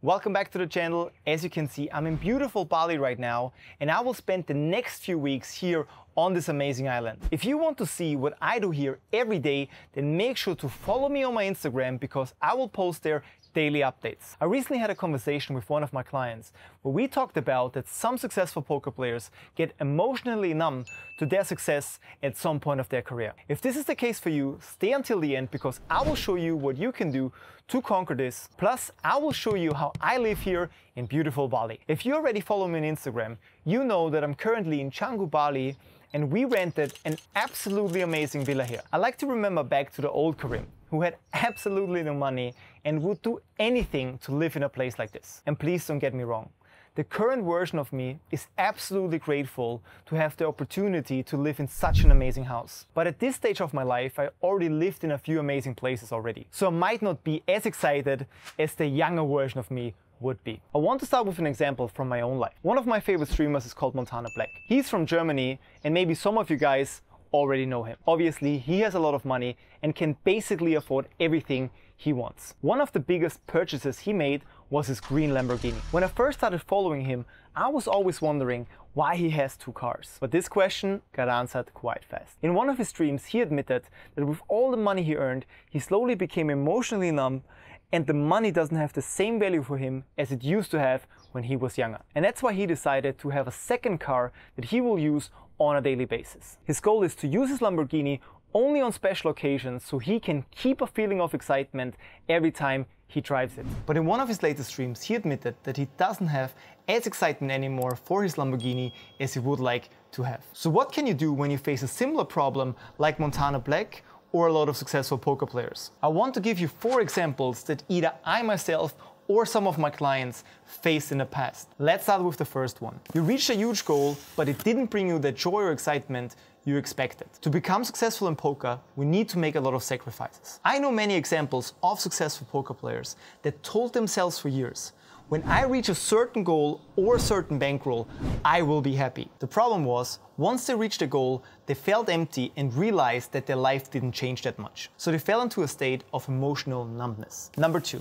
Welcome back to the channel. As you can see, I'm in beautiful Bali right now, and I will spend the next few weeks here on this amazing island. If you want to see what I do here every day, then make sure to follow me on my Instagram because I will post there daily updates. I recently had a conversation with one of my clients where we talked about that some successful poker players get emotionally numb to their success at some point of their career. If this is the case for you, stay until the end because I will show you what you can do to conquer this. Plus, I will show you how I live here in beautiful Bali. If you already follow me on Instagram, you know that I'm currently in Canggu, Bali, and we rented an absolutely amazing villa here. I like to remember back to the old Karim, who had absolutely no money and would do anything to live in a place like this. And please don't get me wrong. The current version of me is absolutely grateful to have the opportunity to live in such an amazing house. But at this stage of my life, I already lived in a few amazing places already. So I might not be as excited as the younger version of me would be. I want to start with an example from my own life. One of my favorite streamers is called Montana Black. He's from Germany, and maybe some of you guys already know him. Obviously, he has a lot of money and can basically afford everything he wants. One of the biggest purchases he made was his green Lamborghini. When I first started following him, I was always wondering why he has two cars. But this question got answered quite fast. In one of his streams, he admitted that with all the money he earned, he slowly became emotionally numb, and the money doesn't have the same value for him as it used to have when he was younger. And that's why he decided to have a second car that he will use on a daily basis. His goal is to use his Lamborghini only on special occasions so he can keep a feeling of excitement every time he drives it. But in one of his latest streams, he admitted that he doesn't have as excitement anymore for his Lamborghini as he would like to have. So what can you do when you face a similar problem like Montana Black or a lot of successful poker players? I want to give you 4 examples that either I myself or some of my clients faced in the past. Let's start with the first one. You reached a huge goal, but it didn't bring you the joy or excitement you expected. To become successful in poker, we need to make a lot of sacrifices. I know many examples of successful poker players that told themselves for years, when I reach a certain goal or a certain bankroll, I will be happy. The problem was, once they reached the goal, they felt empty and realized that their life didn't change that much. So they fell into a state of emotional numbness. Number 2.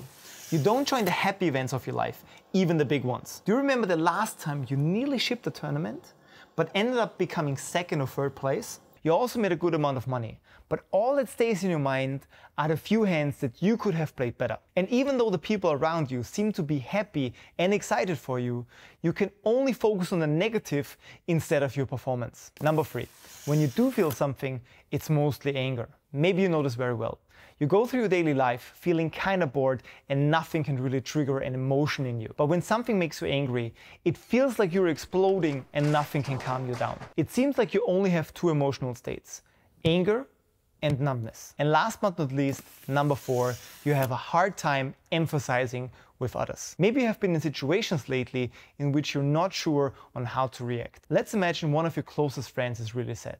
You don't join the happy events of your life, even the big ones. Do you remember the last time you nearly shipped a tournament, but ended up becoming 2nd or 3rd place? You also made a good amount of money, but all that stays in your mind are the few hands that you could have played better. And even though the people around you seem to be happy and excited for you, you can only focus on the negative instead of your performance. Number 3, when you do feel something, it's mostly anger. Maybe you know this very well. You go through your daily life feeling kinda bored and nothing can really trigger an emotion in you. But when something makes you angry, it feels like you're exploding and nothing can calm you down. It seems like you only have 2 emotional states, anger and numbness. And last but not least, number 4, you have a hard time emphasizing with others. Maybe you have been in situations lately in which you're not sure on how to react. Let's imagine one of your closest friends is really sad,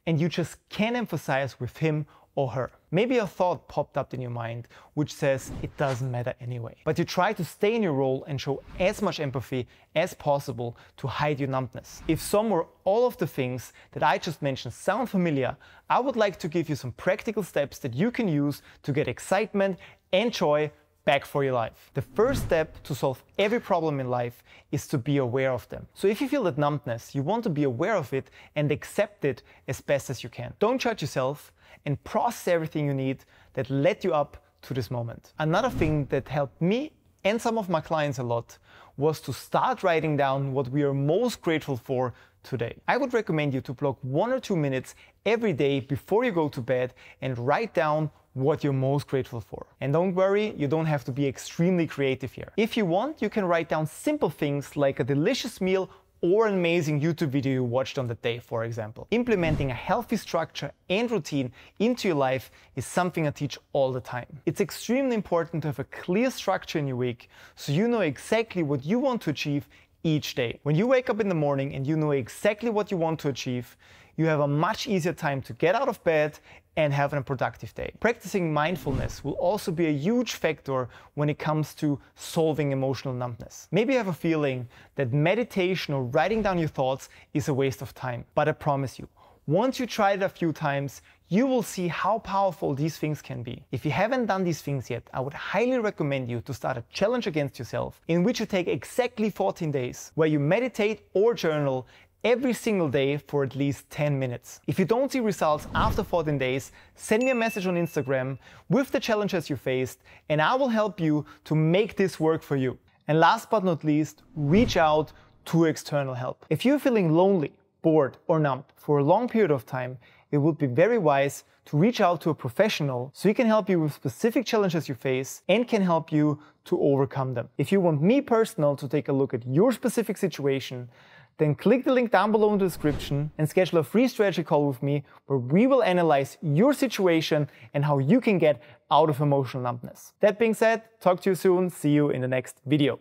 and you just can't emphasize with him or her. Maybe a thought popped up in your mind which says it doesn't matter anyway. But you try to stay in your role and show as much empathy as possible to hide your numbness. If some or all of the things that I just mentioned sound familiar, I would like to give you some practical steps that you can use to get excitement and joy back for your life. The first step to solve every problem in life is to be aware of them. So if you feel that numbness, you want to be aware of it and accept it as best as you can. Don't judge yourself and process everything you need that led you up to this moment. Another thing that helped me and some of my clients a lot was to start writing down what we are most grateful for today. I would recommend you to block 1 or 2 minutes every day before you go to bed and write down what you're most grateful for. And don't worry, you don't have to be extremely creative here. If you want, you can write down simple things like a delicious meal or an amazing YouTube video you watched on the day, for example. Implementing a healthy structure and routine into your life is something I teach all the time. It's extremely important to have a clear structure in your week so you know exactly what you want to achieve each day. When you wake up in the morning and you know exactly what you want to achieve, you have a much easier time to get out of bed and have a productive day. Practicing mindfulness will also be a huge factor when it comes to solving emotional numbness. Maybe you have a feeling that meditation or writing down your thoughts is a waste of time, but I promise you, once you try it a few times, you will see how powerful these things can be. If you haven't done these things yet, I would highly recommend you to start a challenge against yourself in which you take exactly 14 days, where you meditate or journal every single day for at least 10 minutes. If you don't see results after 14 days, send me a message on Instagram with the challenges you faced, and I will help you to make this work for you. And last but not least, reach out to external help. If you're feeling lonely, bored, or numb for a long period of time, it would be very wise to reach out to a professional so he can help you with specific challenges you face and can help you to overcome them. If you want me personal to take a look at your specific situation, then click the link down below in the description and schedule a free strategy call with me where we will analyze your situation and how you can get out of emotional numbness. That being said, talk to you soon. See you in the next video.